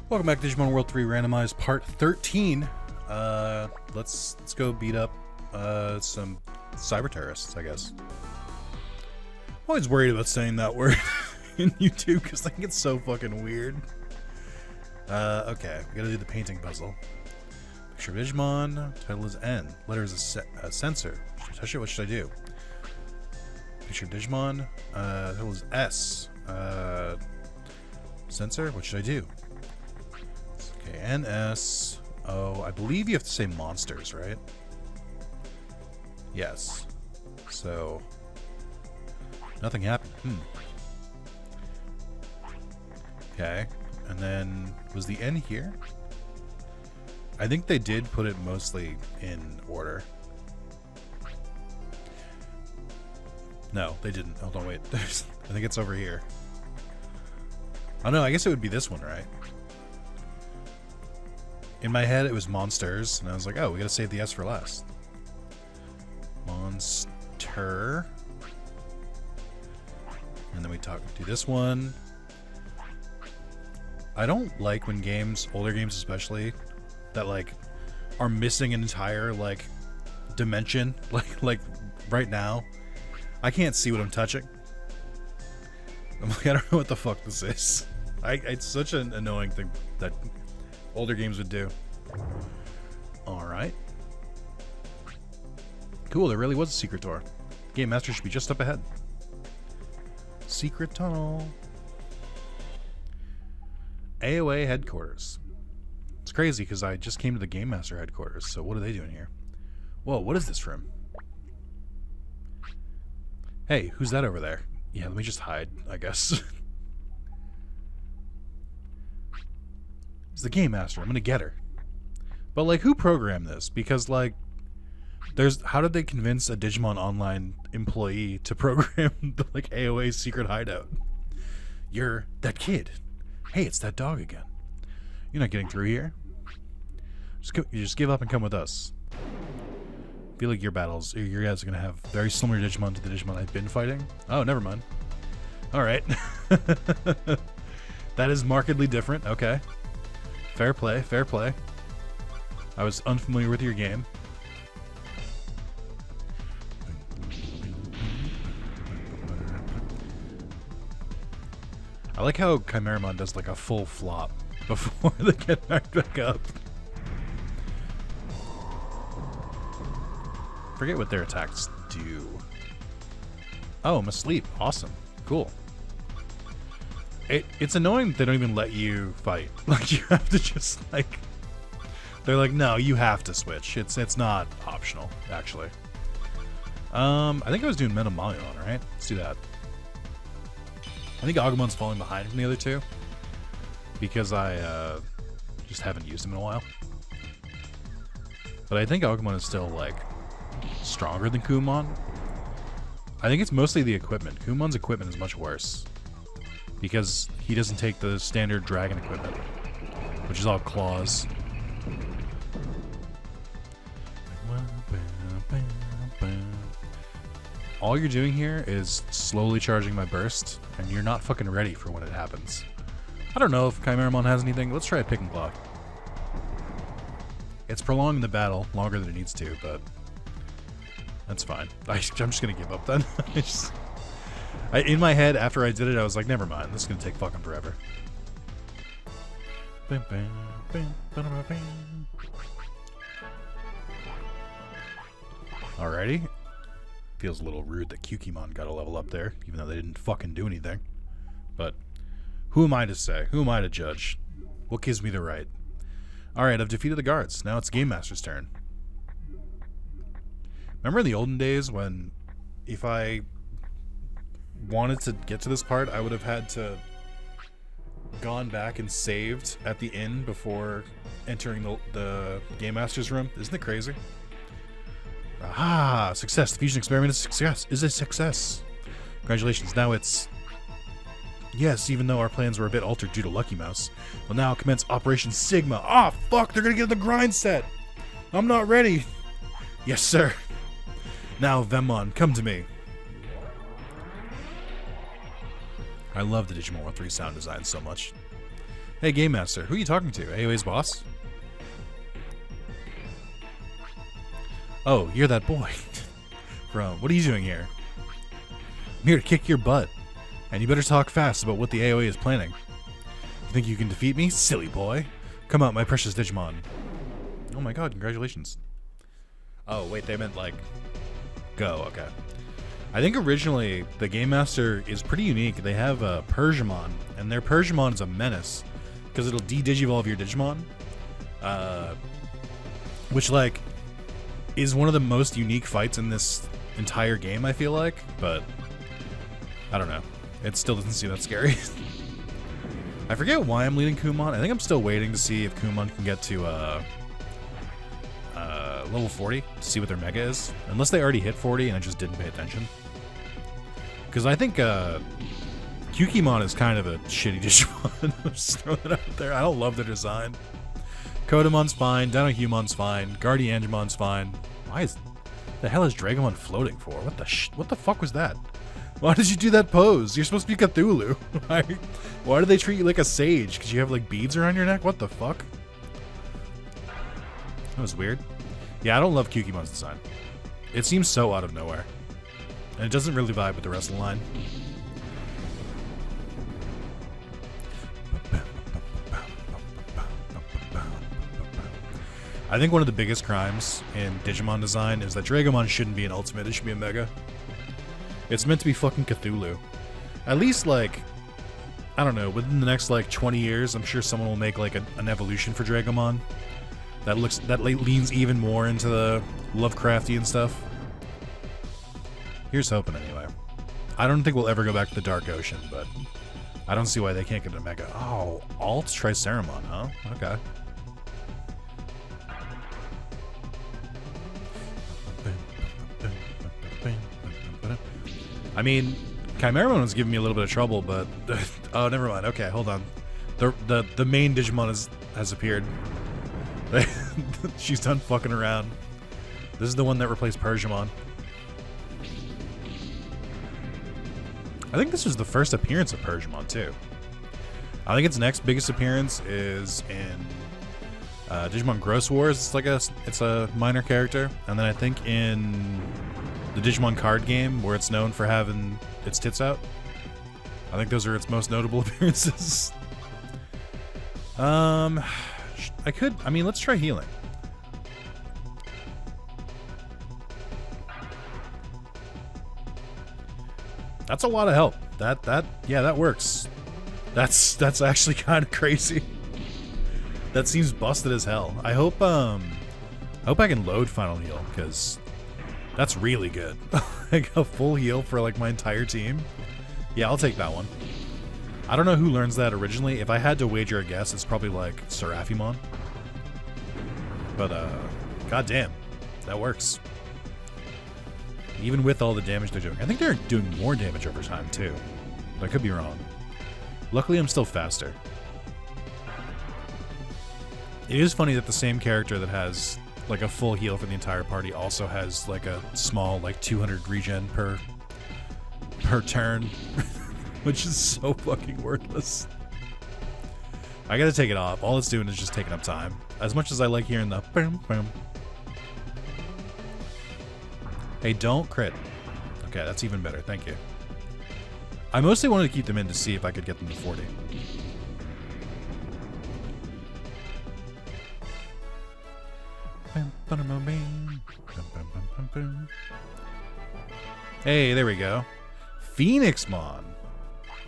Welcome back to Digimon World 3 Randomized Part 13. Let's go beat up some cyber terrorists, I guess. I'm always worried about saying that word in YouTube because I think it's so fucking weird. Okay, we gotta do the painting puzzle. Picture of Digimon, title is N, letter is a sensor. Should I touch it? What should I do? Picture of Digimon, title is S, sensor, what should I do? Okay, NS. Oh, I believe you have to say monsters, right? Yes. So, nothing happened. Okay, and then was the N here? I think they did put it mostly in order. No, they didn't. Hold on, wait. I think it's over here. Oh no, I guess it would be this one, right? In my head, it was monsters, and I was like, oh, we gotta save the S for last. Monster. And then we do this one. I don't like when games, older games especially, that like are missing an entire like dimension. Like right now, I can't see what I'm touching. I'm like, I don't know what the fuck this is. It's such an annoying thing that older games would do. Alright. Cool, there really was a secret door. Game Master should be just up ahead. Secret tunnel. A.o.A. headquarters. It's crazy because I just came to the Game Master headquarters, so what are they doing here? Whoa, what is this room? Hey, who's that over there? Yeah, let me just hide, I guess. It's the Game Master. I'm gonna get her. But like, who programmed this? Because like, how did they convince a Digimon Online employee to program the like A.o.A. secret hideout? You're that kid. Hey, it's that dog again. You're not getting through here. You just give up and come with us. I feel like your guys are gonna have very similar Digimon to the Digimon I've been fighting. Oh, never mind. All right. That is markedly different. Okay. Fair play, fair play. I was unfamiliar with your game. I like how Chimeramon does like a full flop before they get knocked back up. Forget what their attacks do. Oh, I'm asleep. Awesome. Cool. It's annoying that they don't even let you fight. Like, you have to just, like... They're like, no, you have to switch. It's not optional, actually. I think I was doing Metamalion, right? Let's do that. I think Agumon's falling behind from the other two. Because I just haven't used him in a while. But I think Agumon is still, like, stronger than Kumon. I think it's mostly the equipment. Kumon's equipment is much worse. Because he doesn't take the standard dragon equipment, which is all claws. All you're doing here is slowly charging my burst, and you're not fucking ready for when it happens. I don't know if Chimeramon has anything. Let's try a pick and claw. It's prolonging the battle longer than it needs to, but that's fine. I'm just gonna give up then. In my head, after I did it, I was like, never mind, this is going to take fucking forever. Alrighty. Feels a little rude that Kyukimon got a level up there, even though they didn't fucking do anything. But who am I to say? Who am I to judge? What gives me the right? Alright, I've defeated the guards. Now it's Game Master's turn. Remember in the olden days when if I wanted to get to this part, I would have had to gone back and saved at the inn before entering the Game Master's room. Isn't it crazy? Aha! Success! The fusion experiment is a success. Congratulations. Now it's... Yes, even though our plans were a bit altered due to Lucky Mouse. We'll now commence Operation Sigma. Ah, fuck! They're gonna get the grind set! I'm not ready! Yes, sir. Now, Vemmon, come to me. I love the Digimon World 3 sound design so much. Hey, Game Master, who are you talking to? A.o.A's boss? Oh, you're that boy. From, what are you doing here? I'm here to kick your butt. And you better talk fast about what the A.o.A is planning. You think you can defeat me? Silly boy. Come out, my precious Digimon. Oh my god, congratulations. Oh, wait, they meant, like, go, okay. I think originally, the Game Master is pretty unique. They have a Persiamon, and their Persiamon is a menace, because it'll de-digivolve your Digimon. Which, like, is one of the most unique fights in this entire game, I feel like, but I don't know. It still doesn't seem that scary. I forget why I'm leading Kumon. I think I'm still waiting to see if Kumon can get to level 40 to see what their mega is. Unless they already hit 40 and I just didn't pay attention. Because I think Kukimon is kind of a shitty Digimon. I'm just throwing it out there. I don't love their design. Kodamon's fine. Dinohumon's fine. Guardiangemon's fine. Why is the hell is Dragomon floating for? What the fuck was that? Why did you do that pose? You're supposed to be Cthulhu. Why do they treat you like a sage? Because you have like beads around your neck? What the fuck? That was weird. Yeah, I don't love Kukimon's design. It seems so out of nowhere. And it doesn't really vibe with the rest of the line. I think one of the biggest crimes in Digimon design is that Dragomon shouldn't be an ultimate, it should be a mega. It's meant to be fucking Cthulhu. At least, like, I don't know, within the next, like, 20 years, I'm sure someone will make, like, an evolution for Dragomon that leans even more into the Lovecraftian stuff. Here's hoping, anyway. I don't think we'll ever go back to the Dark Ocean, but I don't see why they can't get a mega. Oh, Alt Triceramon, huh? Okay. I mean, Chimeramon was giving me a little bit of trouble, but oh, never mind. Okay, hold on. The main Digimon has appeared. She's done fucking around. This is the one that replaced Persiamon. I think this was the first appearance of Persiamon too. I think its next biggest appearance is in Digimon Gross Wars. It's a minor character, and then I think in the Digimon card game, where it's known for having its tits out. I think those are its most notable appearances. I mean, let's try healing. That's a lot of help. Yeah, that works. That's actually kind of crazy. That seems busted as hell. I hope I can load Final Heal, because that's really good. Like a full heal for like my entire team. Yeah, I'll take that one. I don't know who learns that originally. If I had to wager a guess, it's probably like Seraphimon. But goddamn, that works. Even with all the damage they're doing. I think they're doing more damage over time too. But I could be wrong. Luckily, I'm still faster. It is funny that the same character that has like a full heal for the entire party also has like a small like 200 regen per turn, which is so fucking worthless. I gotta take it off. All it's doing is just taking up time. As much as I like hearing the boom boom. Hey, don't crit. Okay, that's even better. Thank you. I mostly wanted to keep them in to see if I could get them to 40. Hey, there we go. Phoenixmon.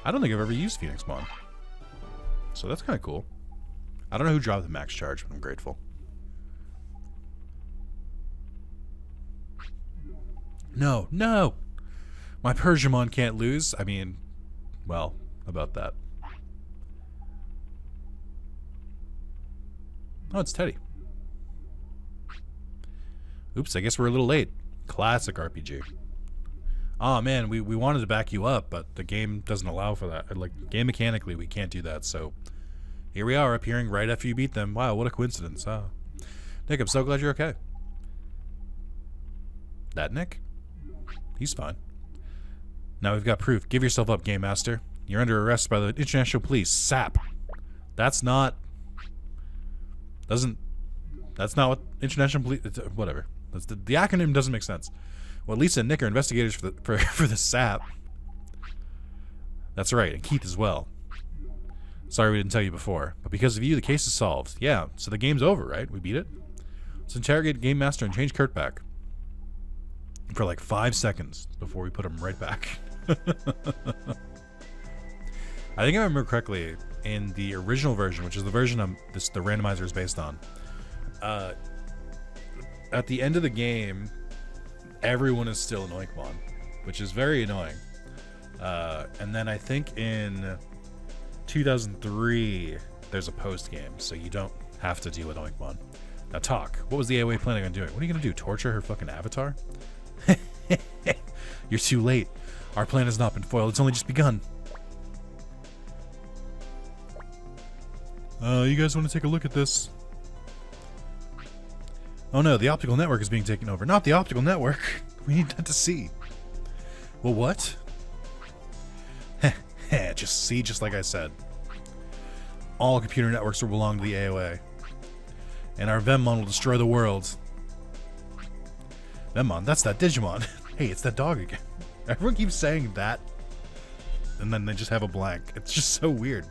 I don't think I've ever used Phoenixmon. So that's kind of cool. I don't know who dropped the max charge, but I'm grateful. No, no! My Persiamon can't lose. I mean, well, about that. Oh, it's Teddy. Oops, I guess we're a little late. Classic RPG. Oh man, we wanted to back you up, but the game doesn't allow for that. Like, game mechanically, we can't do that, so here we are, appearing right after you beat them. Wow, what a coincidence. Oh. Nick, I'm so glad you're okay. That Nick? He's fine. Now we've got proof. Give yourself up, Game Master. You're under arrest by the International Police. SAP. That's not what international police, whatever. The acronym doesn't make sense. Well, Lisa and Nick are investigators for the SAP. That's right, and Keith as well. Sorry we didn't tell you before, but because of you, the case is solved. Yeah, so the game's over, right? We beat it? Let's interrogate the game master and change Kurt back. For like 5 seconds before we put him right back. I think I remember correctly, in the original version, which is the version the randomizer is based on, at the end of the game, everyone is still an Oinkmon, which is very annoying. And then I think in 2003, there's a post game, so you don't have to deal with Oinkmon. Now talk. What was the A.o.A planning on doing? What are you gonna do? Torture her fucking avatar? You're too late. Our plan has not been foiled. It's only just begun. You guys want to take a look at this? Oh no, the optical network is being taken over. Not the optical network. We need that to see. Well, what? Just like I said. All computer networks will belong to the A.o.A. And our Venmon will destroy the world. Venmon, that's that Digimon. Hey, it's that dog again. Everyone keeps saying that. And then they just have a blank. It's just so weird.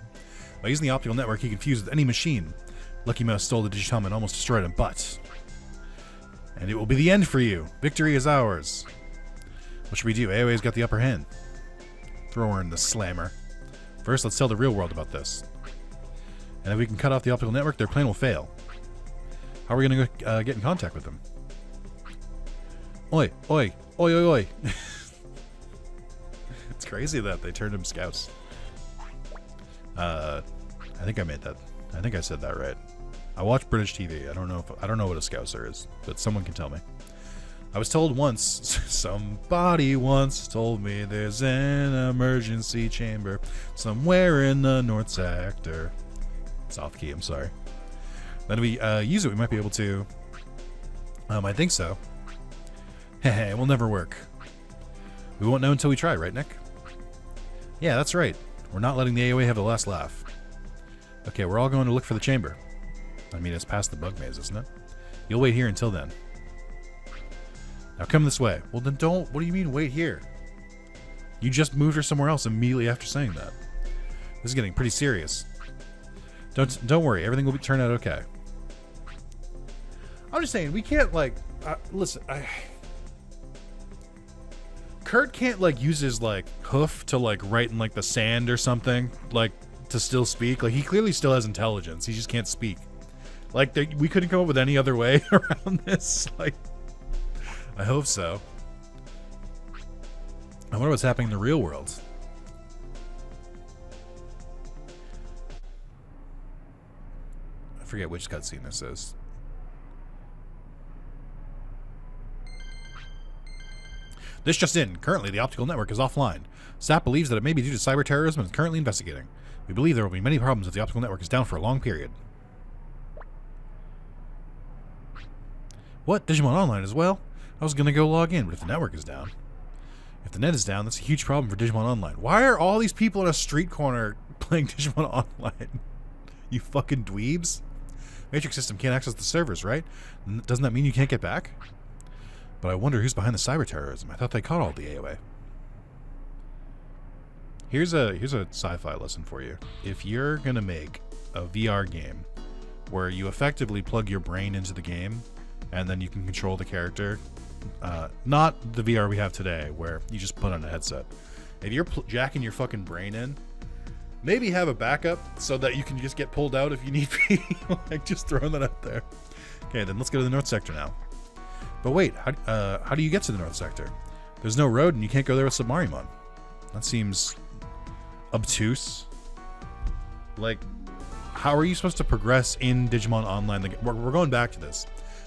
By using the optical network, he confused with any machine. Lucky Mouse stole the Digitum and almost destroyed him, but... And it will be the end for you. Victory is ours. What should we do? A.o.A.'s got the upper hand. Throw her in the slammer. First, let's tell the real world about this. And if we can cut off the optical network, their plan will fail. How are we going to get in contact with them? Oi, oi, oi, oi, oi. It's crazy that they turned him Scouse. I think I made that. I think I said that right. I watch British TV. I don't know what a Scouser is, but someone can tell me. I was told once, somebody once told me there's an emergency chamber somewhere in the North Sector. It's off key, I'm sorry. Then we use it, we might be able to... I think so. Heh, it will never work. We won't know until we try, right, Nick? Yeah, that's right. We're not letting the A.o.A have the last laugh. Okay, we're all going to look for the chamber. I mean, it's past the bug maze, isn't it? You'll wait here until then. Now come this way. Well, then don't... What do you mean, wait here? You just moved her somewhere else immediately after saying that. This is getting pretty serious. Don't worry. Everything will turn out okay. I'm just saying, we can't, like... listen, Kurt can't, like, use his, like, hoof to, like, write in, like, the sand or something, like, to still speak. Like, he clearly still has intelligence. He just can't speak. Like, we couldn't come up with any other way around this. Like, I hope so. I wonder what's happening in the real world. I forget which cutscene this is. This just in. Currently, the optical network is offline. SAP believes that it may be due to cyber terrorism and is currently investigating. We believe there will be many problems if the optical network is down for a long period. What? Digimon Online as well? I was going to go log in, but if the network is down... If the net is down, that's a huge problem for Digimon Online. Why are all these people in a street corner playing Digimon Online? You fucking dweebs? Matrix system can't access the servers, right? Doesn't that mean you can't get back? But I wonder who's behind the cyber terrorism. I thought they caught all the A.o.A. Here's a sci-fi lesson for you. If you're gonna make a VR game where you effectively plug your brain into the game and then you can control the character, not the VR we have today where you just put on a headset. If you're jacking your fucking brain in, maybe have a backup so that you can just get pulled out if you need be. Like, just throwing that out there. Okay, then let's go to the North Sector now. But wait, how do you get to the North Sector? There's no road and you can't go there with Submarimon. That seems obtuse. Like, how are you supposed to progress in Digimon Online? We're going back to this.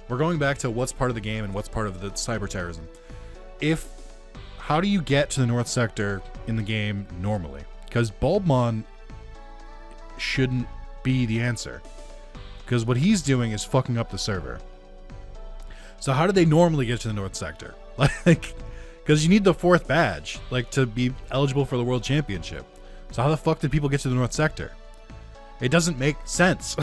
We're going back to what's part of the game and what's part of the cyber terrorism. How do you get to the North Sector in the game normally? Because Bulbmon shouldn't be the answer. Because what he's doing is fucking up the server. So how do they normally get to the North Sector? Like, because you need the 4th badge, like, to be eligible for the World Championship. So how the fuck did people get to the North Sector? It doesn't make sense.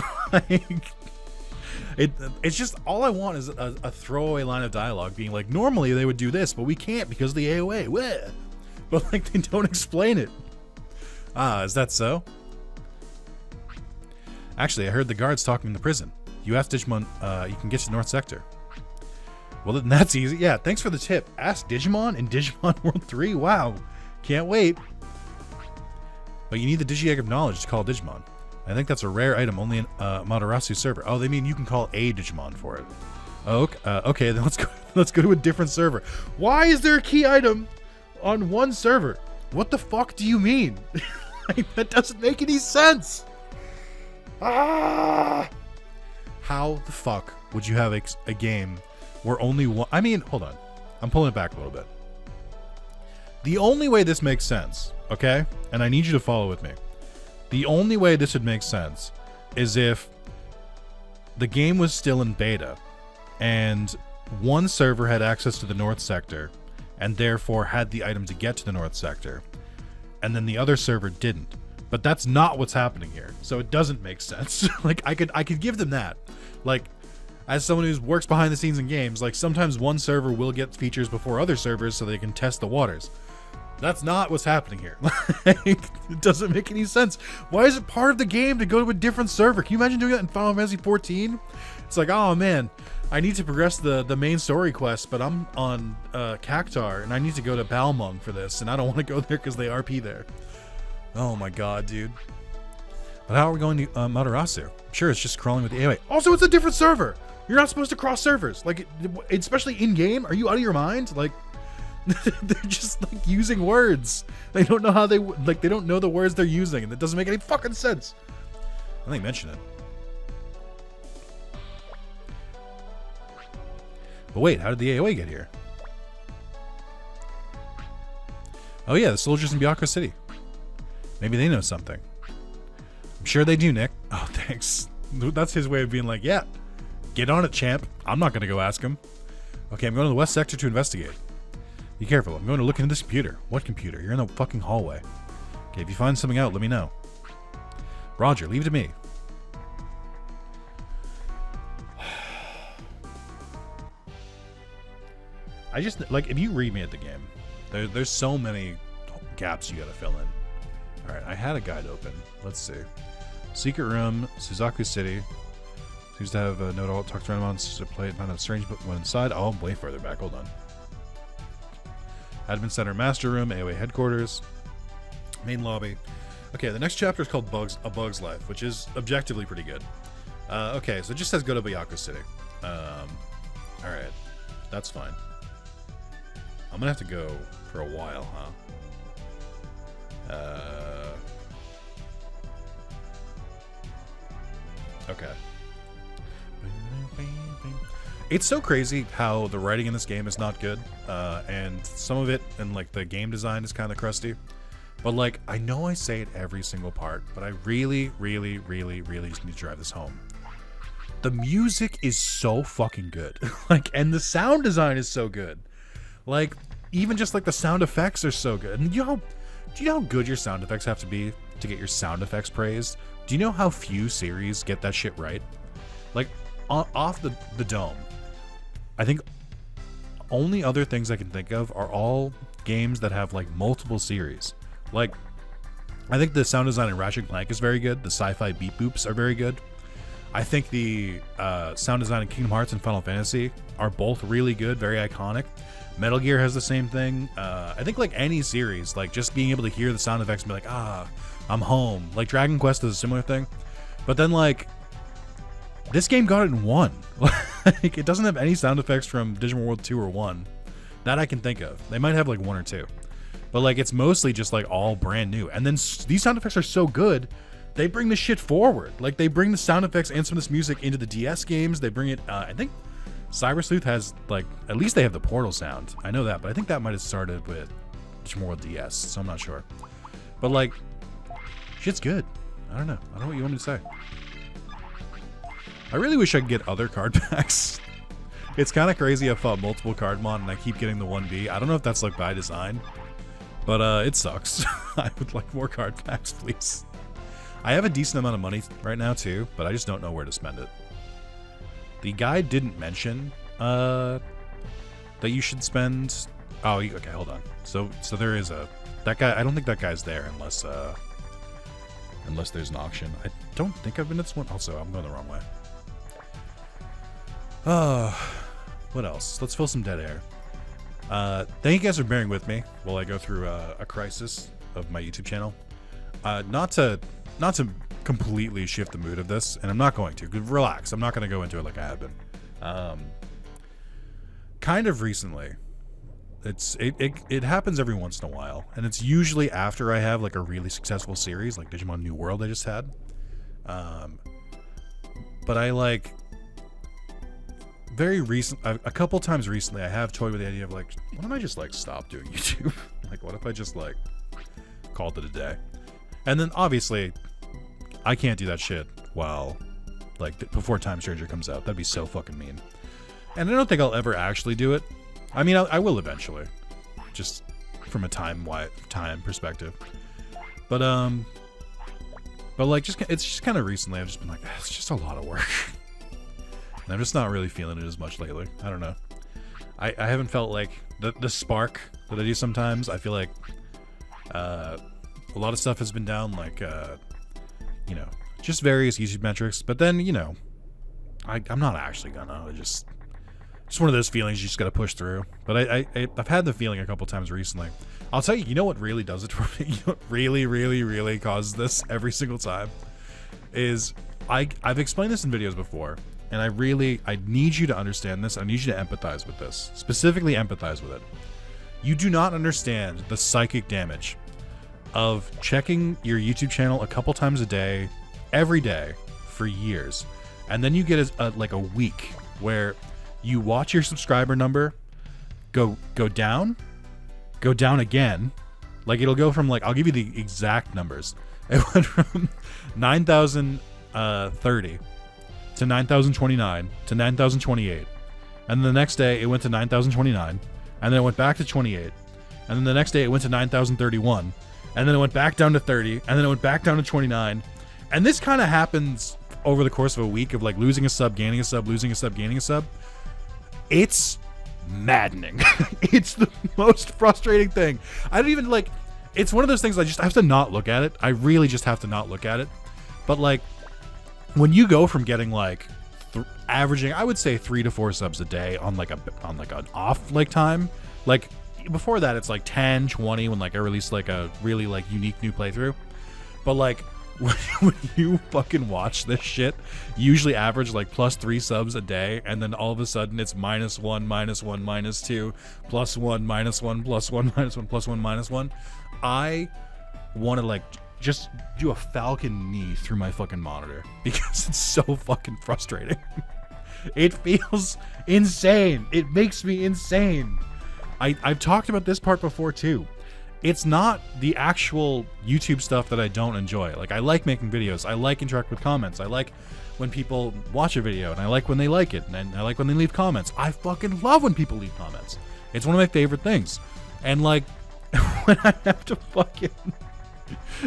It's just, all I want is a throwaway line of dialogue being like, normally they would do this, but we can't because of the A.o.A. Wah! But like, they don't explain it. Ah, is that so? Actually, I heard the guards talking in the prison. You asked Digimon, you can get to the North Sector. Well, then that's easy. Yeah, thanks for the tip. Ask Digimon in Digimon World 3? Wow. Can't wait. But you need the Digi-Egg of Knowledge to call Digimon. I think that's a rare item only in Matarasu server. Oh, they mean you can call a Digimon for it. Oh, okay, then let's go to a different server. Why is there a key item on one server? What the fuck do you mean? Like, that doesn't make any sense. Ah! How the fuck would you have a game where only one... I mean, hold on. I'm pulling it back a little bit. The only way this makes sense, okay? And I need you to follow with me. The only way this would make sense is if the game was still in beta and one server had access to the North Sector and therefore had the item to get to the North Sector, and then the other server didn't. But that's not what's happening here, so it doesn't make sense. Like, I could give them that. Like, as someone who works behind the scenes in games, like, sometimes one server will get features before other servers so they can test the waters. That's not what's happening here. It doesn't make any sense. Why is it part of the game to go to a different server? Can you imagine doing that in Final Fantasy 14? It's like, oh man, I need to progress the main story quest, but I'm on Cactar, and I need to go to Bulbmon for this, and I don't want to go there because they RP there. Oh my god, dude. But how are we going to Matarasu? Sure, it's just crawling with the A.o.A. Also, it's a different server. You're not supposed to cross servers. Like, especially in-game. Are you out of your mind? Like, they're just like using words. They don't know how they don't know the words they're using, and it doesn't make any fucking sense. I think mention it. But wait, how did the A.o.A. get here? Oh yeah, the soldiers in Byakuya City. Maybe they know something. I'm sure they do, Nick. Oh, thanks. That's his way of being like, yeah, get on it, champ. I'm not gonna go ask him. Okay, I'm going to the West Sector to investigate. Be careful, I'm going to look into this computer. What computer? You're in the fucking hallway. Okay, if you find something out, let me know. Roger, leave it to me. I just, like, if you read me at the game, there's so many gaps you gotta fill in. Alright, I had a guide open. Let's see. Secret room, Suzaku City. Seems to have a note all talked around on to play it, found a strange book went inside. Oh, I'm way further back, hold on. Admin Center, Master Room, A.o.A. Headquarters, Main Lobby. Okay, the next chapter is called A Bug's Life, which is objectively pretty good. Okay, so it just says go to Byakuya City. Alright, that's fine. I'm gonna have to go for a while, huh? Okay. It's so crazy how the writing in this game is not good, and some of it and like the game design is kind of crusty. But like, I know I say it every single part, but I really just need to drive this home. The music is so fucking good, like, and the sound design is so good. Like, even just like the sound effects are so good. And do you know how good your sound effects have to be to get your sound effects praised? Do you know how few series get that shit right? Like, off the dome, I think only other things I can think of are all games that have like multiple series. Like, I think the sound design in Ratchet & Clank is very good. The sci-fi beep boops are very good. I think the sound design in Kingdom Hearts and Final Fantasy are both really good, very iconic. Metal Gear has the same thing. I think like any series, like just being able to hear the sound effects and be like, ah, I'm home. Like Dragon Quest is a similar thing. But then like, this game got it in one. Like, it doesn't have any sound effects from Digimon World 2 or 1 that I can think of. They might have like 1 or 2. But like, it's mostly just like all brand new. And then these sound effects are so good, they bring the shit forward. Like, they bring the sound effects and some of this music into the DS games. They bring it, I think Cyber Sleuth has like, at least they have the Portal sound. I know that, but I think that might have started with Digimon World DS, so I'm not sure. But like, shit's good. I don't know what you want me to say. I really wish I could get other card packs. It's kind of crazy. I've fought multiple Cardmon and I keep getting the 1B. I don't know if that's like by design, but it sucks. I would like more card packs, please. I have a decent amount of money right now too, but I just don't know where to spend it. The guy didn't mention that you should spend. Oh, okay, hold on. So there is that guy. I don't think that guy's there unless there's an auction. I don't think I've been to this one. Also, I'm going the wrong way. What else? Let's fill some dead air. Thank you guys for bearing with me while I go through a crisis of my YouTube channel. Not to completely shift the mood of this, and I'm not going to. Relax. I'm not going to go into it like I have been. Kind of recently, it happens every once in a while, and it's usually after I have like a really successful series, like Digimon New World I just had. But I like a couple times recently, I have toyed with the idea of like, why don't I just like stop doing YouTube? Like, what if I just like called it a day? And then obviously, I can't do that shit while like before Time Stranger comes out. That'd be so fucking mean. And I don't think I'll ever actually do it. I mean, I will eventually, just from a time perspective. But like, it's just kind of recently I've just been like, it's just a lot of work. And I'm just not really feeling it as much lately. I don't know. I haven't felt like the spark that I do sometimes. I feel like a lot of stuff has been down, like you know, just various YouTube metrics. But then, you know, I'm not actually gonna just one of those feelings you just gotta push through. But I've had the feeling a couple times recently. I'll tell you, you know what really does it for me? You know what really, really, really causes this every single time is I've explained this in videos before. And I need you to understand this. I need you to empathize with this. Specifically empathize with it. You do not understand the psychic damage of checking your YouTube channel a couple times a day, every day, for years. And then you get like a week where you watch your subscriber number go down again. Like, it'll go from, like, I'll give you the exact numbers. It went from 9,030 to 9,029 to 9,028, and then the next day it went to 9,029, and then it went back to 28, and then the next day it went to 9,031, and then it went back down to 30, and then it went back down to 29, and this kind of happens over the course of a week of like losing a sub, gaining a sub, losing a sub, gaining a sub. It's maddening. It's the most frustrating thing. I don't even like. It's one of those things I have to not look at it. I really just have to not look at it. But like, when you go from getting like averaging, I would say 3 to 4 subs a day on like an off like time, like before that it's like 10, 20 when like I release like a really like unique new playthrough. But like when you fucking watch this shit, you usually average like +3 subs a day, and then all of a sudden it's -1, -1, -2, +1, -1, +1, -1, +1, -1. I want to like just do a falcon knee through my fucking monitor because it's so fucking frustrating. It feels insane. It makes me insane. I've talked about this part before too. It's not the actual YouTube stuff that I don't enjoy. Like, I like making videos. I like interact with comments. I like when people watch a video, and I like when they like it, and I like when they leave comments. I fucking love when people leave comments. It's one of my favorite things. And like, when I have to fucking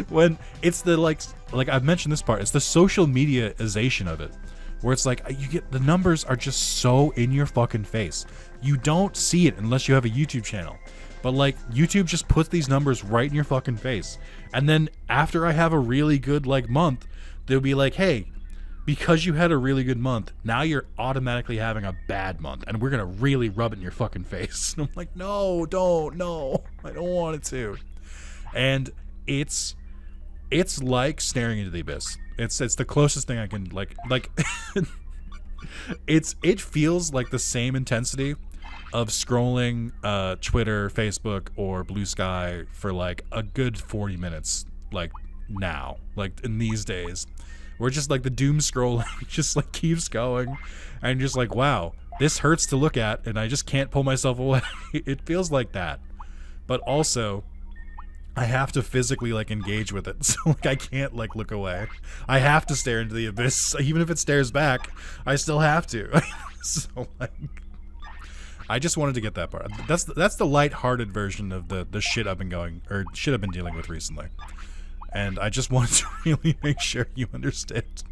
when it's the like I've mentioned this part, it's the social mediaization of it, where it's like you get the numbers are just so in your fucking face. You don't see it unless you have a YouTube channel. But like, YouTube just puts these numbers right in your fucking face. And then after I have a really good like month, they'll be like, hey, because you had a really good month, now you're automatically having a bad month, and we're gonna really rub it in your fucking face. And I'm like, no, no, I don't want it to. And it's like staring into the abyss. It's the closest thing I can like it feels like the same intensity of scrolling Twitter, Facebook, or Blue Sky for like a good 40 minutes, like now, like in these days, where just like the doom scrolling just like keeps going, and just like, wow, this hurts to look at, and I just can't pull myself away. It feels like that, but also I have to physically like engage with it, so like I can't like look away. I have to stare into the abyss, even if it stares back. I still have to. So like, I just wanted to get that part. That's the lighthearted version of the shit I've been dealing with recently. and I just wanted to really make sure you understand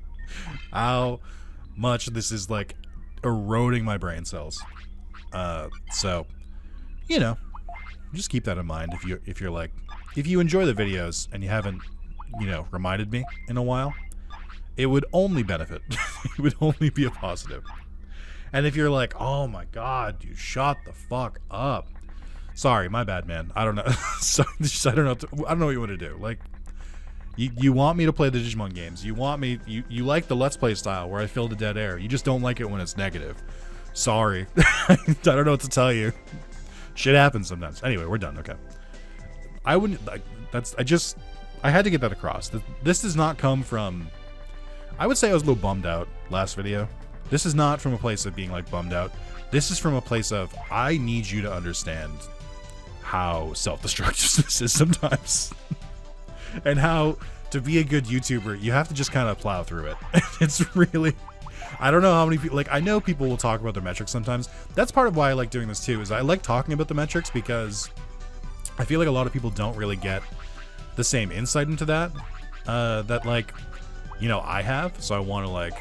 how much this is like eroding my brain cells. So, you know, just keep that in mind if you enjoy the videos and you haven't, you know, reminded me in a while. It would only benefit. It would only be a positive. And if you're like, oh my god, you shut the fuck up. Sorry, my bad, man. I don't know. So, I don't know what you want to do. Like, you want me to play the Digimon games. You want me. You like the Let's Play style where I fill the dead air. You just don't like it when it's negative. Sorry. I don't know what to tell you. Shit happens sometimes. Anyway, we're done. Okay. I wouldn't. I had to get that across. This does not come from. I would say I was a little bummed out last video. This is not from a place of being like bummed out. This is from a place of I need you to understand how self-destructive this is sometimes. And how to be a good YouTuber, you have to just kind of plow through it. It's really, I don't know how many people, like, I know people will talk about their metrics sometimes. That's part of why I like doing this too, is I like talking about the metrics because I feel like a lot of people don't really get the same insight into that, that like, you know, I have. So I want to like,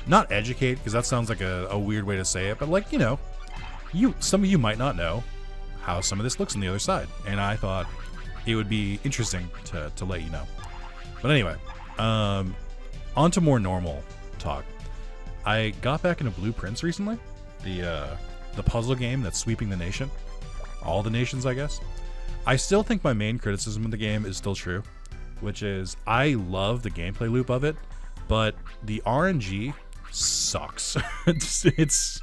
not educate, because that sounds like a weird way to say it, but like, you know, some of you might not know how some of this looks on the other side. And I thought it would be interesting to let you know. But anyway, on to more normal talk. I got back into Blue Prince recently, the puzzle game that's sweeping the nation, all the nations, I guess. I still think my main criticism of the game is still true, which is I love the gameplay loop of it, but the RNG sucks. it's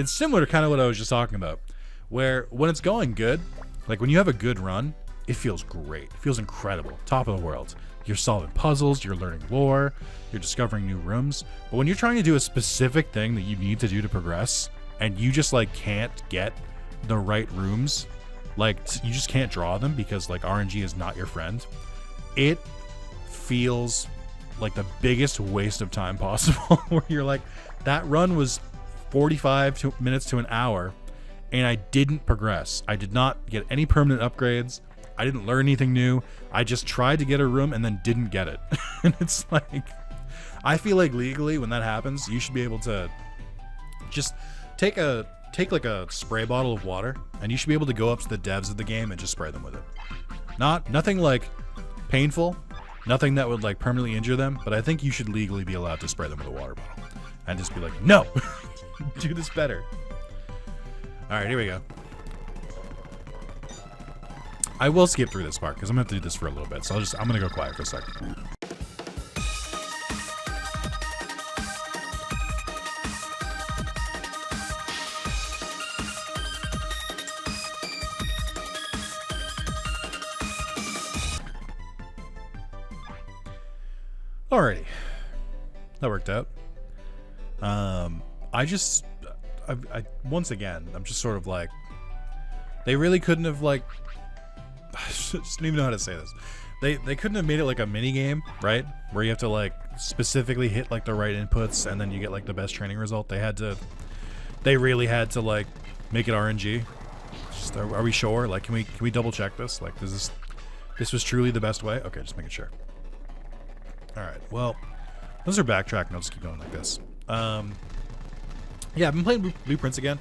similar to kind of what I was just talking about, where when it's going good, like when you have a good run, it feels great. It feels incredible. Top of the world. You're solving puzzles, you're learning lore, you're discovering new rooms. But when you're trying to do a specific thing that you need to do to progress, and you just like can't get the right rooms, like you just can't draw them because like RNG is not your friend, it feels like the biggest waste of time possible. Where you're like, that run was 45 minutes to an hour, and I didn't progress. I did not get any permanent upgrades. I didn't learn anything new. I just tried to get a room and then didn't get it. And it's like, I feel like legally when that happens, you should be able to just take like a spray bottle of water, and you should be able to go up to the devs of the game and just spray them with it. Nothing like painful, nothing that would like permanently injure them, but I think you should legally be allowed to spray them with a water bottle and just be like, no, do this better. All right, here we go. I will skip through this part because I'm gonna have to do this for a little bit, so I'm gonna go quiet for a second. Alrighty, that worked out. I once again, I'm just sort of like, they really couldn't have like, I just don't even know how to say this. They couldn't have made it like a mini game, right? Where you have to like specifically hit like the right inputs and then you get like the best training result. They really had to like make it RNG. Just, are we sure? Like, can we double check this? Like, this was truly the best way? Okay, just making sure. All right, well, those are backtracking. I'll just keep going like this. Yeah, I've been playing Blue Prince again.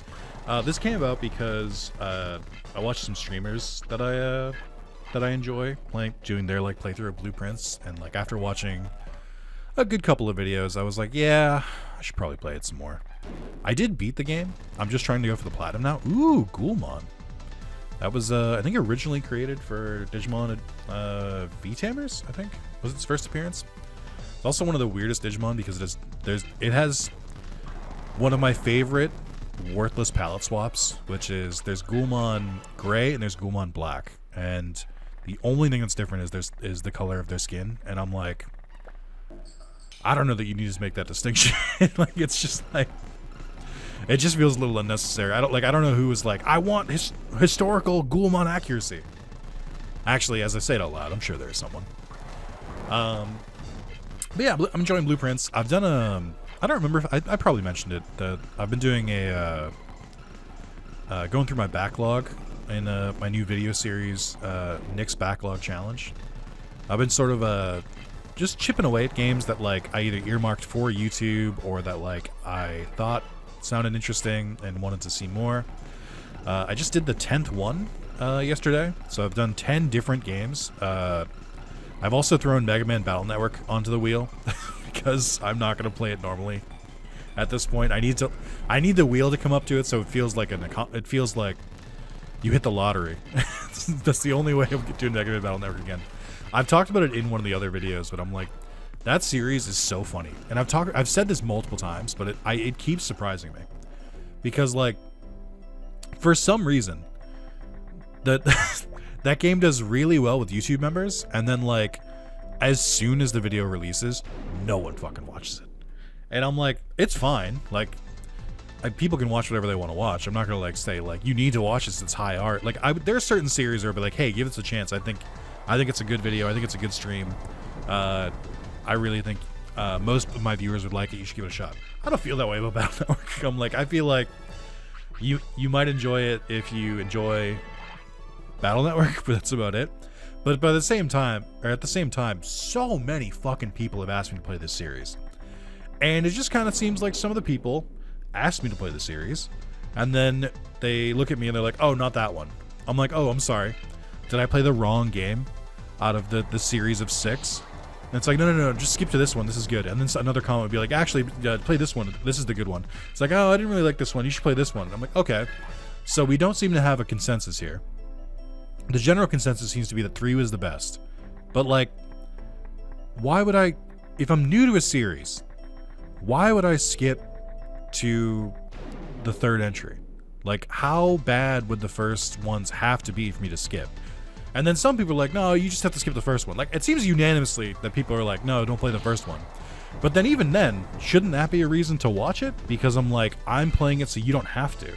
This came about because I watched some streamers that I enjoy doing their like playthrough of Blue Prince, and like after watching a good couple of videos, I was like, yeah, I should probably play it some more. I did beat the game. I'm just trying to go for the platinum now. Ooh, Bulbmon. That was I think originally created for Digimon V-Tamers, I think was its first appearance. It's also one of the weirdest Digimon because it has one of my favorite worthless palette swaps, which is there's Bulbmon Gray and there's Bulbmon Black, and the only thing that's different is the color of their skin, and I'm like, I don't know that you need to make that distinction. Like, it's just like, it just feels a little unnecessary. I don't know who was like, I want historical Bulbmon accuracy. Actually, as I say it out loud, I'm sure there's someone. But yeah, I'm enjoying Blue Prince. I've done I don't remember if I probably mentioned it, that I've been doing going through my backlog in my new video series, Nick's Backlog Challenge. I've been sort of just chipping away at games that like I either earmarked for YouTube or that like I thought sounded interesting and wanted to see more. I just did the 10th one yesterday, so I've done 10 different games. I've also thrown Mega Man Battle Network onto the wheel because I'm not going to play it normally. At this point, I need the wheel to come up to it, so it feels like you hit the lottery. That's the only way of doing Mega Man Battle Network again. I've talked about it in one of the other videos, but I'm like, that series is so funny, and I've said this multiple times, but it keeps surprising me because like for some reason that that game does really well with YouTube members, and then like as soon as the video releases, no one fucking watches it. And I'm like, it's fine. Like, people can watch whatever they want to watch. I'm not gonna like say like you need to watch this. It's high art. Like, there are certain series where I'll be like, hey, give this a chance. I think it's a good video. I think it's a good stream. I really think most of my viewers would like it. You should give it a shot. I don't feel that way about Battle Network. I'm like, I feel like you might enjoy it if you enjoy Battle Network, but that's about it. But at the same time, so many fucking people have asked me to play this series. And it just kind of seems like some of the people asked me to play the series, and then they look at me and they're like, oh, not that one. I'm like, oh, I'm sorry. Did I play the wrong game out of the series of 6? And it's like, no, just skip to this one. This is good. And then another comment would be like, actually, play this one. This is the good one. It's like, oh, I didn't really like this one. You should play this one. And I'm like, okay. So we don't seem to have a consensus here. The general consensus seems to be that 3 was the best. But, like, why would I... If I'm new to a series, why would I skip to the 3rd entry? Like, how bad would the first ones have to be for me to skip? And then some people are like, no, you just have to skip the first one. Like, it seems unanimously that people are like, no, don't play the first one. But then even then, shouldn't that be a reason to watch it? Because I'm like, I'm playing it so you don't have to.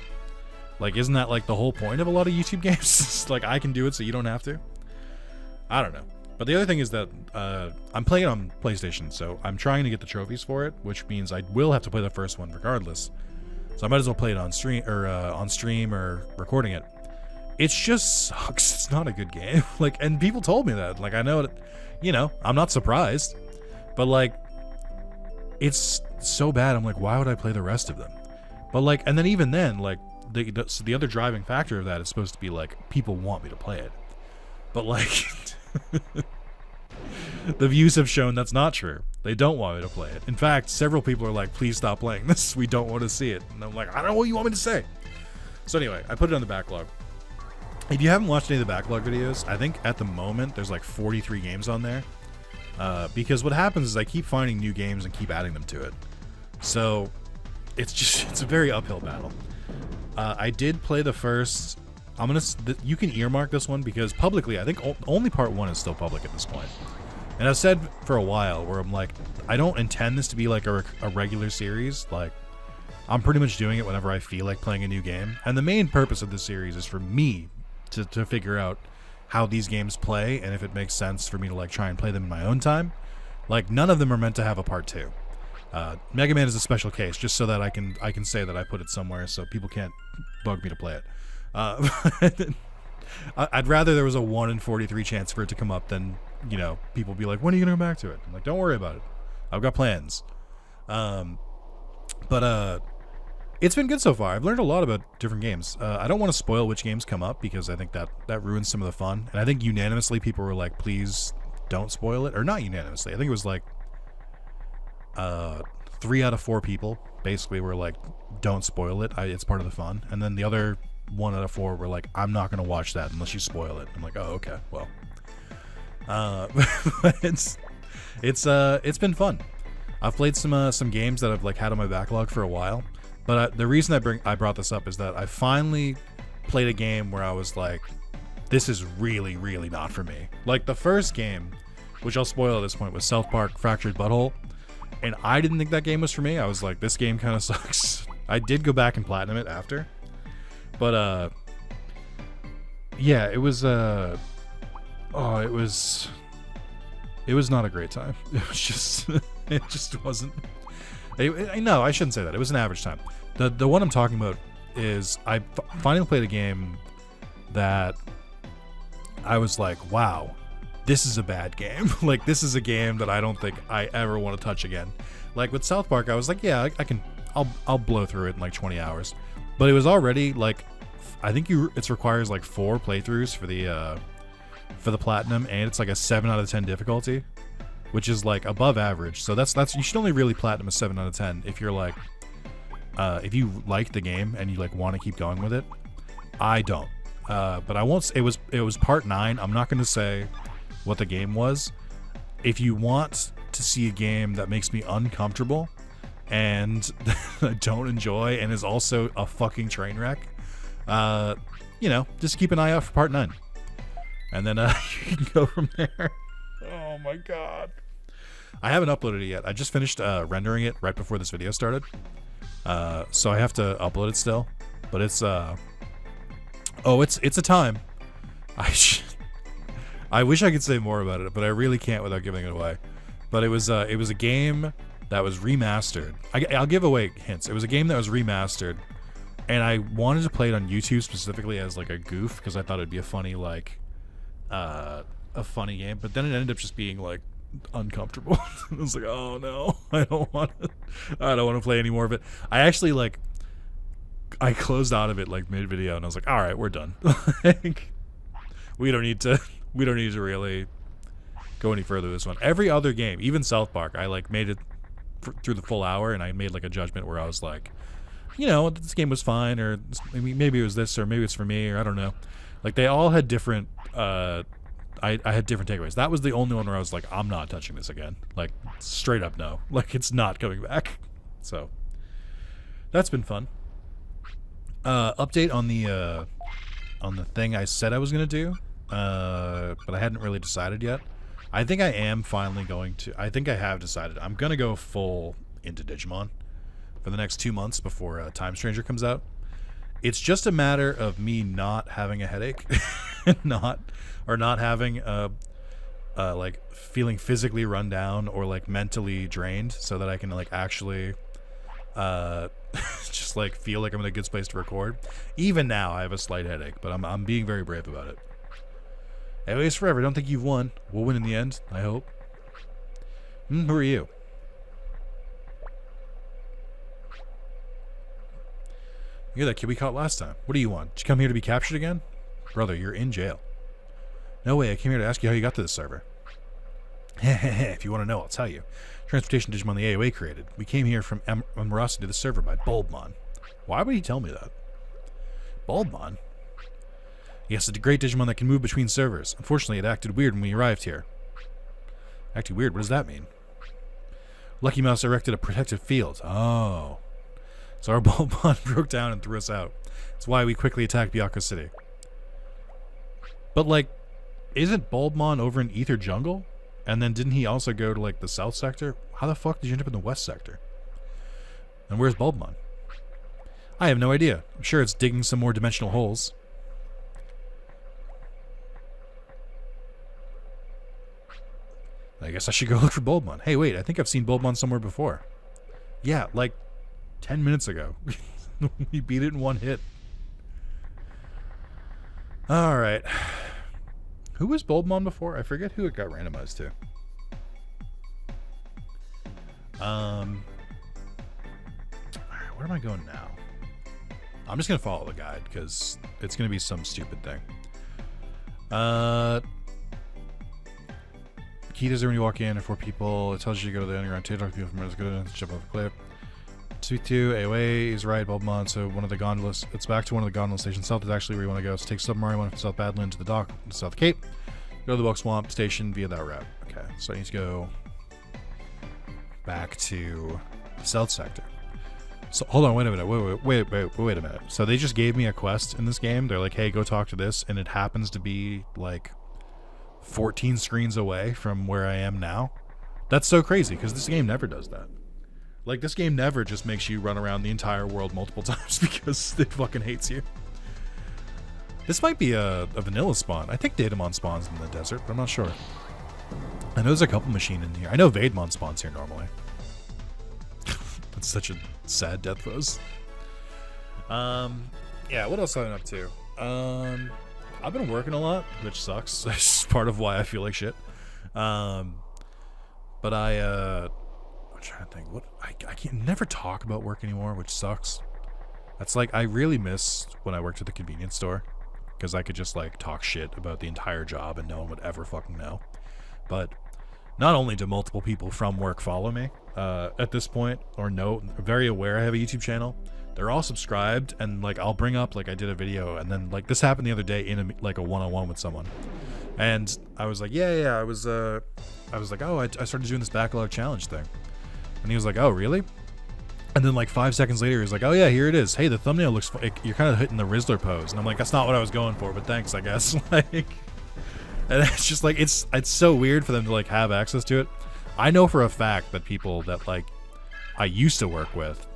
Like, isn't that like the whole point of a lot of YouTube games? Like, I can do it so you don't have to? I don't know. But the other thing is that I'm playing it on PlayStation, so I'm trying to get the trophies for it, which means I will have to play the first one regardless. So I might as well play it on stream or recording it. It just sucks. It's not a good game. Like, and people told me that. Like, I know it, I'm not surprised. But like, it's so bad. I'm like, why would I play the rest of them? But like, and then even then, like, the other driving factor of that is supposed to be like, people want me to play it. But like, the views have shown that's not true. They don't want me to play it. In fact, several people are like, please stop playing this. We don't want to see it. And I'm like, I don't know what you want me to say. So anyway, I put it on the backlog. If you haven't watched any of the backlog videos, I think at the moment there's like 43 games on there. Because what happens is I keep finding new games and keep adding them to it. So it's a very uphill battle. I did play the first... you can earmark this one because publicly, I think only part 1 is still public at this point. And I've said for a while where I'm like, I don't intend this to be like a regular series. Like, I'm pretty much doing it whenever I feel like playing a new game. And the main purpose of this series is for me to figure out how these games play and if it makes sense for me to like try and play them in my own time. Like, none of them are meant to have a part 2. Mega Man is a special case, just so that I can say that I put it somewhere so people can't bug me to play it. I'd rather there was a 1 in 43 chance for it to come up than, people be like, when are you gonna go back to it? I'm like, don't worry about it. I've got plans. But it's been good so far. I've learned a lot about different games. I don't want to spoil which games come up because I think that ruins some of the fun. And I think unanimously people were like, please don't spoil it. Or not unanimously. I think it was like 3 out of 4 people basically were like, don't spoil it. It's part of the fun. And then the other 1 out of 4 were like, I'm not going to watch that unless you spoil it. I'm like, oh, okay, well. It's been fun. I've played some games that I've like had on my backlog for a while. But the reason I brought this up is that I finally played a game where I was like, this is really, really not for me. Like, the first game, which I'll spoil at this point, was South Park Fractured Butthole. And I didn't think that game was for me. I was like, this game kind of sucks. I did go back and platinum it after. But, yeah, it was not a great time. It was just, it just wasn't. No, I shouldn't say that. It was an average time. The one I'm talking about is I finally played a game that I was like, wow, this is a bad game. Like, this is a game that I don't think I ever want to touch again. Like with South Park, I was like, yeah, I'll blow through it in like 20 hours. But it was already like, I think it requires like 4 playthroughs for the platinum, and it's like a 7 out of 10 difficulty, which is like above average. So that's you should only really platinum a 7 out of 10 if you're like, if you like the game and you like want to keep going with it. I don't. But I won't. It was part 9. I'm not going to say what the game was. If you want to see a game that makes me uncomfortable and don't enjoy and is also a fucking train wreck, you know, just keep an eye out for part 9, and then you can go from there. Oh my god, I haven't uploaded it yet. I just finished rendering it right before this video started, so I have to upload it still. But it's it's a time. I wish I could say more about it, but I really can't without giving it away. But it was a game that was remastered. I'll give away hints. It was a game that was remastered, and I wanted to play it on YouTube specifically as like a goof because I thought it'd be a funny a funny game. But then it ended up just being like uncomfortable. I was like, oh no, I don't want to play any more of it. I actually I closed out of it like mid video, and I was like, all right, we're done. Like, we don't need to really go any further with this one. Every other game, even South Park, I like made it through the full hour, and I made like a judgment where I was like, you know, this game was fine, or maybe it was this, or maybe it's for me, or I don't know. Like, they all had different I had different takeaways. That was the only one where I was like, I'm not touching this again. Like, straight up no. Like, it's not coming back. So that's been fun. Update on the thing I said I was gonna do, but I hadn't really decided yet. I think I am finally going to. I think I have decided. I'm gonna go full into Digimon for the next 2 months before Time Stranger comes out. It's just a matter of me not having a headache, not having like feeling physically run down or like mentally drained, so that I can like actually just like feel like I'm in a good space to record. Even now, I have a slight headache, but I'm being very brave about it. A.o.A. forever. Don't think you've won. We'll win in the end, I hope. Who are you? You're that kid we caught last time. What do you want? Did you come here to be captured again? Brother, you're in jail. No way, I came here to ask you how you got to this server. If you want to know, I'll tell you. Transportation Digimon the A.o.A. created. We came here from Emerosity to the server by Bulbmon. Why would he tell me that? Bulbmon? Yes, it's a great Digimon that can move between servers. Unfortunately, it acted weird when we arrived here. Acted weird? What does that mean? Lucky Mouse erected a protective field. Oh. So our Bulbmon broke down and threw us out. That's why we quickly attacked Byakko City. But, like, isn't Bulbmon over in Ether Jungle? And then didn't he also go to, like, the south sector? How the fuck did you end up in the west sector? And where's Bulbmon? I have no idea. I'm sure it's digging some more dimensional holes. I guess I should go look for Bulbmon. Hey, wait, I think I've seen Bulbmon somewhere before. Yeah, like 10 minutes ago. We beat it in one hit. Alright. Who was Bulbmon before? I forget who it got randomized to. Alright, where am I going now? I'm just going to follow the guide, because it's going to be some stupid thing. Key does it when you walk in, or 4 people. It tells you to go to the underground to talk to people from it's good to jump off a cliff. 2 A.o.A. is right, Bulbmon, so one of the gondolas. It's back to one of the gondola stations. South is actually where you want to go. So take Submarine one from South Badland to the dock to South Cape. Go to the Buck Swamp station via that route. Okay, so I need to go back to the south sector. So hold on, wait a minute. Wait a minute. So they just gave me a quest in this game. They're like, hey, go talk to this, and it happens to be like 14 screens away from where I am now. That's so crazy, because this game never does that. Like, this game never just makes you run around the entire world multiple times because it fucking hates you. This might be a vanilla spawn. I think Datamon spawns in the desert, but I'm not sure. I know there's a couple machine in here. I know Vademon spawns here normally. That's such a sad death pose. Yeah, what else am I up to? I've been working a lot, which sucks. That's part of why I feel like shit. But I'm trying to think. What I can never talk about work anymore, which sucks. That's like, I really miss when I worked at the convenience store, because I could just like talk shit about the entire job and no one would ever fucking know. But not only do multiple people from work follow me at this point, or know, very aware I have a YouTube channel, they're all subscribed, and like I'll bring up like I did a video, and then like this happened the other day in a, like a one-on-one with someone, and I was like, yeah, I was like, oh, I started doing this backlog challenge thing, and he was like, oh really? And then like 5 seconds later, he's like, oh yeah, here it is. Hey, the thumbnail looks like you're kind of hitting the Rizzler pose, and I'm like, that's not what I was going for, but thanks, I guess. Like, and it's just like it's so weird for them to like have access to it. I know for a fact that people that like I used to work with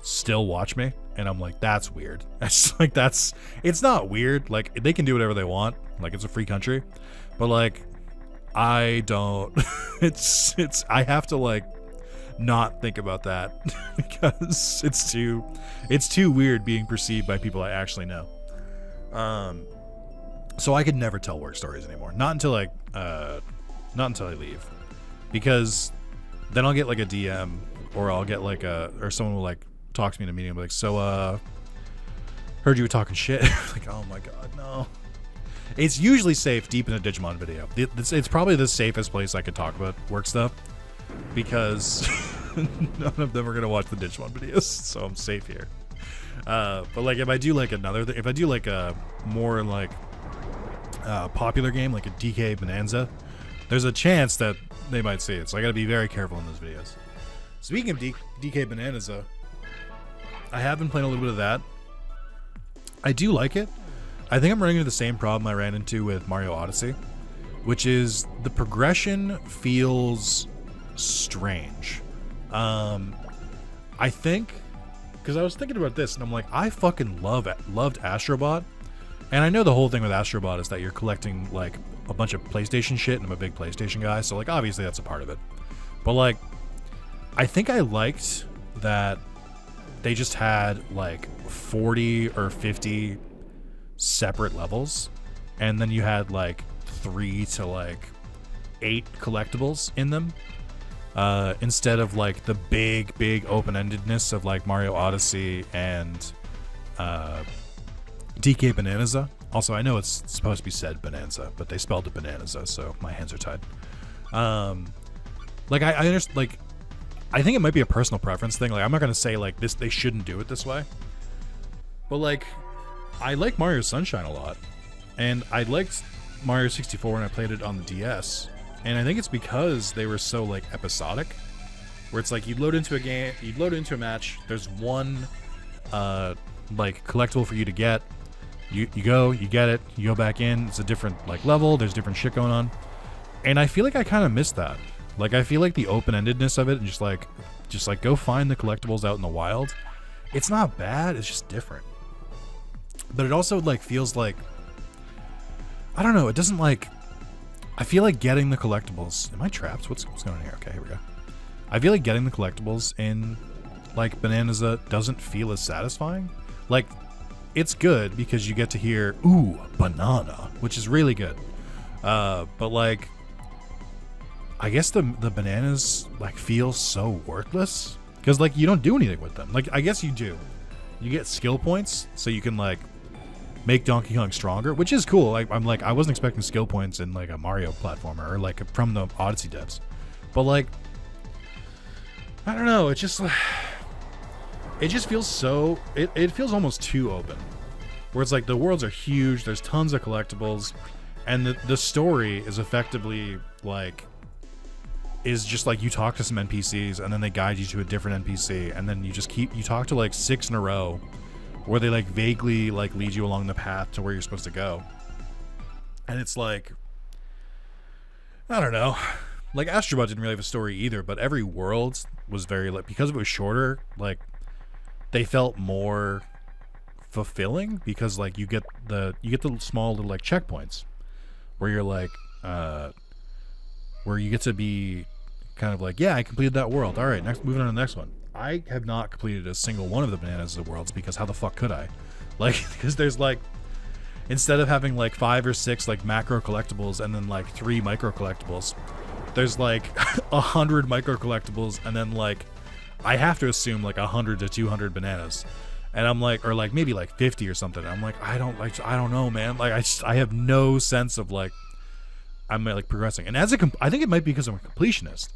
still watch me, and I'm like, that's weird. It's like, it's not weird, like they can do whatever they want, like it's a free country, but like I don't it's I have to like not think about that because it's too weird being perceived by people I actually know. So I could never tell work stories anymore, not until I leave, because then I'll get like a DM, or I'll get like or someone will like talk to me in a meeting and be like, so heard you were talking shit. Like, oh my god, no. It's usually safe deep in a Digimon video. It's probably the safest place I could talk about work stuff, because none of them are gonna watch the Digimon videos, so I'm safe here. But like if I do like a more like popular game, like a DK Bonanza, there's a chance that they might see it, so I gotta be very careful in those videos. Speaking of DK Bonanza, I have been playing a little bit of that. I do like it. I think I'm running into the same problem I ran into with Mario Odyssey, which is the progression feels strange. I think, because I was thinking about this and I'm like, I fucking loved Astrobot, and I know the whole thing with Astrobot is that you're collecting like a bunch of PlayStation shit, and I'm a big PlayStation guy, so like obviously that's a part of it. But like, I think I liked that they just had like 40 or 50 separate levels, and then you had like 3 to like 8 collectibles in them, instead of like the big open-endedness of like Mario Odyssey and DK Bonanza. Also, I know it's supposed to be said Bonanza, but they spelled it Bonanza, so my hands are tied. Like I understand, like I think it might be a personal preference thing. Like I'm not gonna say like this, they shouldn't do it this way, but like I like Mario Sunshine a lot, and I liked Mario 64 when I played it on the DS, and I think it's because they were so like episodic, where it's like you'd load into a game, you'd load into a match, there's one like collectible for you to get, you go, you get it, you go back in, it's a different like level, there's different shit going on, and I feel like I kind of missed that. Like I feel like the open-endedness of it, and just like go find the collectibles out in the wild, it's not bad, it's just different. But it also like feels like, I don't know, it doesn't like, I feel like getting the collectibles, am I trapped? What's going on here? Okay, here we go. I feel like getting the collectibles in like Bonanza doesn't feel as satisfying. Like it's good because you get to hear ooh banana, which is really good, but like I guess the bananas like feel so worthless because like you don't do anything with them. Like I guess you do, you get skill points so you can like make Donkey Kong stronger, which is cool. Like I'm like, I wasn't expecting skill points in like a Mario platformer or like from the Odyssey devs, but like I don't know, it just feels so, it feels almost too open, where it's like the worlds are huge, there's tons of collectibles, and the story is effectively like, is just like you talk to some NPCs and then they guide you to a different NPC, and then you talk to like 6 in a row where they like vaguely like lead you along the path to where you're supposed to go. And it's like, I don't know, like Astrobot didn't really have a story either, but every world was very like, because it was shorter, like they felt more fulfilling, because like you get the small little like checkpoints where you're like where you get to be kind of like, yeah, I completed that world, all right, next, moving on to the next one. I have not completed a single one of the Bananas of the worlds, because how the fuck could I? Like, because there's like, instead of having like 5 or 6 like macro collectibles and then like 3 micro collectibles, there's like 100 micro collectibles and then like I have to assume like 100 to 200 bananas. And I'm like, or like maybe like 50 or something. I'm like, I don't know, man. Like I have no sense of like I'm like progressing. And as I think it might be because I'm a completionist.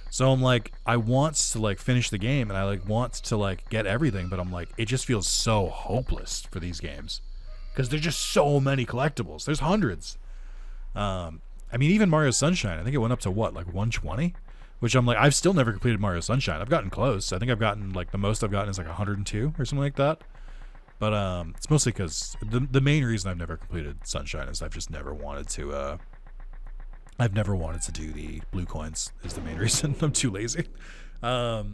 So I'm like, I want to like finish the game and I like want to like get everything, but I'm like, it just feels so hopeless for these games because there's just so many collectibles. There's hundreds. I mean, even Mario Sunshine, I think it went up to what, like 120? Which I'm like, I've still never completed Mario Sunshine. I've gotten close. I think I've gotten like the most I've gotten is like 102 or something like that. But it's mostly because the main reason I've never completed Sunshine is I've just never wanted to. I've never wanted to do the blue coins. Is the main reason. I'm too lazy. But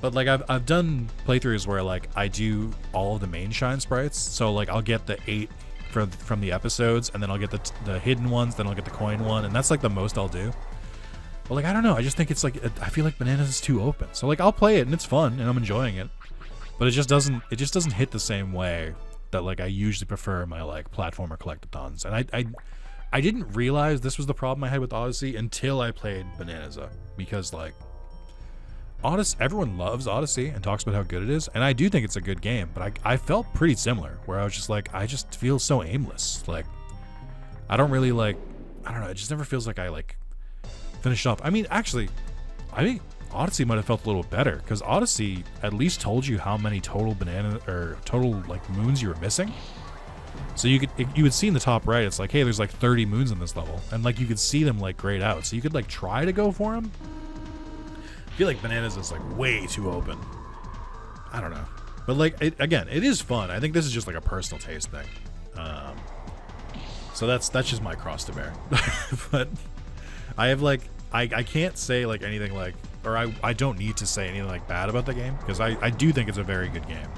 like I've done playthroughs where like I do all of the main shine sprites. So like I'll get the 8 from the episodes, and then I'll get the hidden ones. Then I'll get the coin one, and that's like the most I'll do. But like I don't know, I just think it's like I feel like Bananas is too open. So like I'll play it and it's fun and I'm enjoying it, but it just doesn't hit the same way that like I usually prefer my like platformer collectathons. And I didn't realize this was the problem I had with Odyssey until I played Bananas, because like Odyssey, everyone loves Odyssey and talks about how good it is, and I do think it's a good game. But I felt pretty similar, where I was just like I just feel so aimless. Like I don't really like I don't know. It just never feels like I like finished off. I mean, actually, I think Odyssey might have felt a little better because Odyssey at least told you how many total total like moons you were missing. So you would see in the top right, it's like, hey, there's like 30 moons in this level, and like you could see them like grayed out, so you could like try to go for them. I feel like Bananas is like way too open. I don't know, but like again, it is fun. I think this is just like a personal taste thing. So that's just my cross to bear. But I have like I can't say like anything like, or I don't need to say anything like bad about the game, because I do think it's a very good game.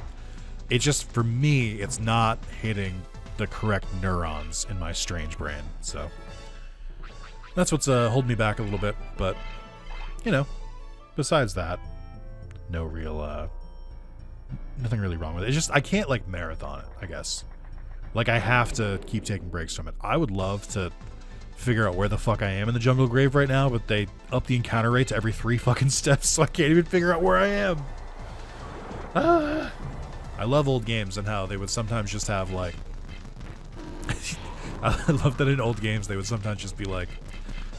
It's just, for me, it's not hitting the correct neurons in my strange brain. So that's what's holding me back a little bit. But you know, besides that, no real nothing really wrong with it. It's just I can't like marathon it, I guess. Like I have to keep taking breaks from it. I would love to figure out where the fuck I am in the jungle grave right now, but they up the encounter rate to every 3 fucking steps, so I can't even figure out where I am. I love old games and how they would sometimes just have like I love that in old games they would sometimes just be like,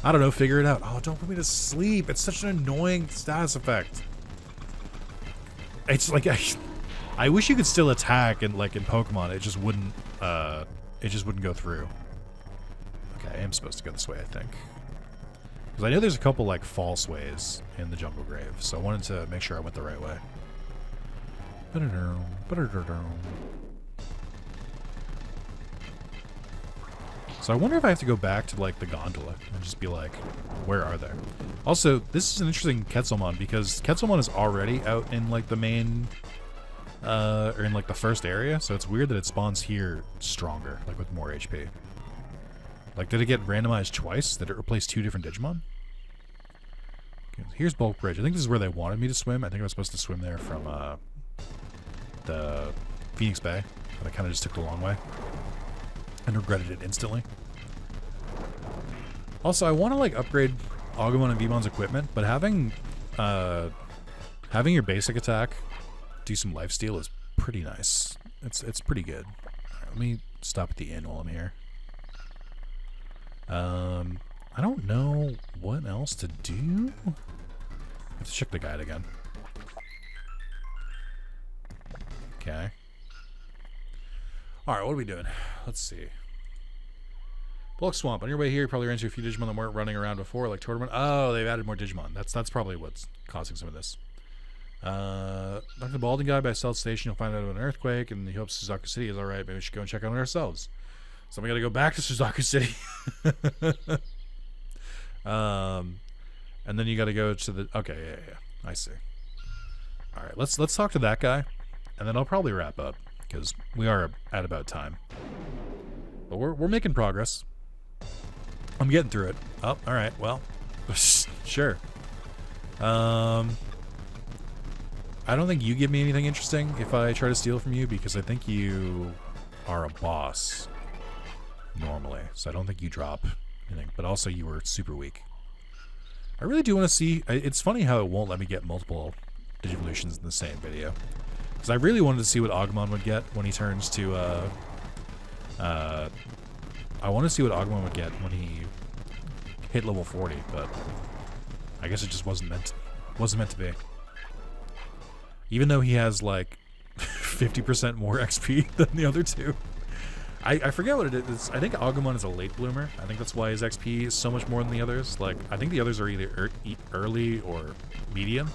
I don't know, figure it out. Oh, don't put me to sleep. It's such an annoying status effect. It's like I wish you could still attack and like in Pokemon it just wouldn't go through. Okay, I am supposed to go this way, I think. Because I know there's a couple like false ways in the jungle grave, so I wanted to make sure I went the right way. So I wonder if I have to go back to like the gondola and just be like, where are they? Also, this is an interesting Quetzalmon, because Quetzalmon is already out in like the main or in like the first area, so it's weird that it spawns here stronger, like with more HP. Like, did it get randomized twice? Did it replace 2 different Digimon? Okay, here's Bulk Bridge. I think this is where they wanted me to swim. I think I was supposed to swim there from the Phoenix Bay, but I kind of just took the long way and regretted it instantly. Also, I want to like upgrade Agumon and Veemon's equipment, but having your basic attack do some lifesteal is pretty nice. It's pretty good. Right, let me stop at the inn while I'm here. I don't know what else to do. I have to check the guide again. Okay. Alright, what are we doing? Let's see. Bulk Swamp. On your way here, you probably ran into a few Digimon that weren't running around before, like Tortamon. Oh, they've added more Digimon. That's probably what's causing some of this. Like the Balding guy by South Station, you'll find out about an earthquake, and he hopes Suzaku City is alright. Maybe we should go and check on it ourselves. So we gotta go back to Suzaku City. And then you gotta go to the... Okay, yeah. I see. Alright, let's talk to that guy, and then I'll probably wrap up, because we are at about time. But we're making progress. I'm getting through it. Oh, alright, well. Sure. I don't think you give me anything interesting if I try to steal from you, because I think you are a boss. normally, so I don't think you drop anything. But also, you were super weak. I really do want to see... It's funny how it won't let me get multiple digivolutions in the same video. Because I really wanted to see what Agumon would get when he turns to... I want to see what Agumon would get when he hit level 40, but I guess it just wasn't meant to be. Even though he has like 50% more XP than the other two. I forget what it is. I think Agumon is a late bloomer. I think that's why his XP is so much more than the others. Like, I think the others are either early or medium.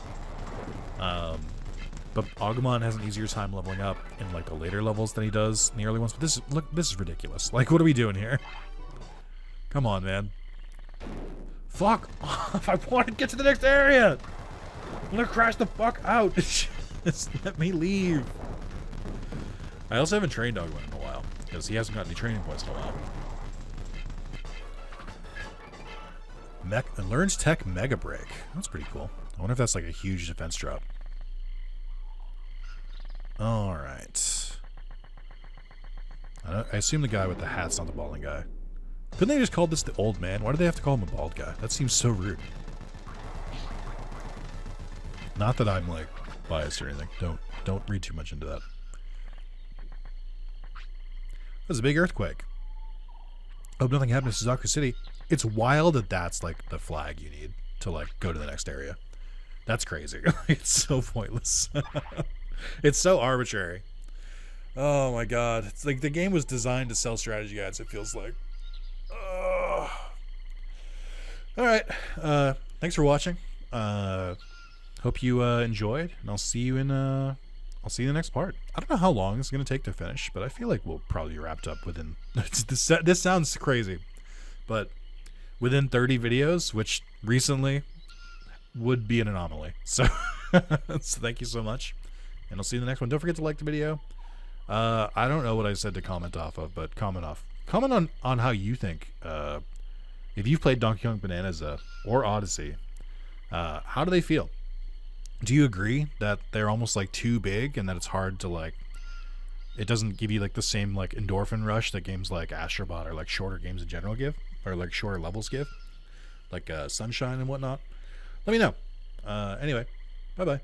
But Agumon has an easier time leveling up in like the later levels than he does in the early ones. But this is ridiculous. Like, what are we doing here? Come on, man. Fuck off! I want to get to the next area. I'm gonna crash the fuck out. Just let me leave. I also haven't trained Agumon in a while because he hasn't got any training points in a while. Learns Tech Mega Break. That's pretty cool. I wonder if that's like a huge defense drop. Alright. I assume the guy with the hat's not the balding guy. Couldn't they just call this the old man? Why do they have to call him a bald guy? That seems so rude. Not that I'm like biased or anything. Don't read too much into that. There's a big earthquake. Hope nothing happened to Suzaku City. It's wild that that's like the flag you need to like go to the next area. That's crazy. It's so pointless. It's so arbitrary. Oh my god. It's like the game was designed to sell strategy guides, it feels like. Alright. Thanks for watching. Hope you enjoyed, and I'll see you in the next part. I don't know how long it's gonna take to finish, but I feel like we'll probably be wrapped up within this sounds crazy, but within 30 videos, which recently would be an anomaly. So, so thank you so much. And I'll see you in the next one. Don't forget to like the video. I don't know what I said to comment off of, but comment on how you think. If you've played Donkey Kong Bananas or Odyssey, how do they feel? Do you agree that they're almost like too big and that it's hard to like? It doesn't give you like the same like endorphin rush that games like Astrobot or like shorter games in general give, or like shorter levels give, like Sunshine and whatnot. Let me know. Anyway, bye bye.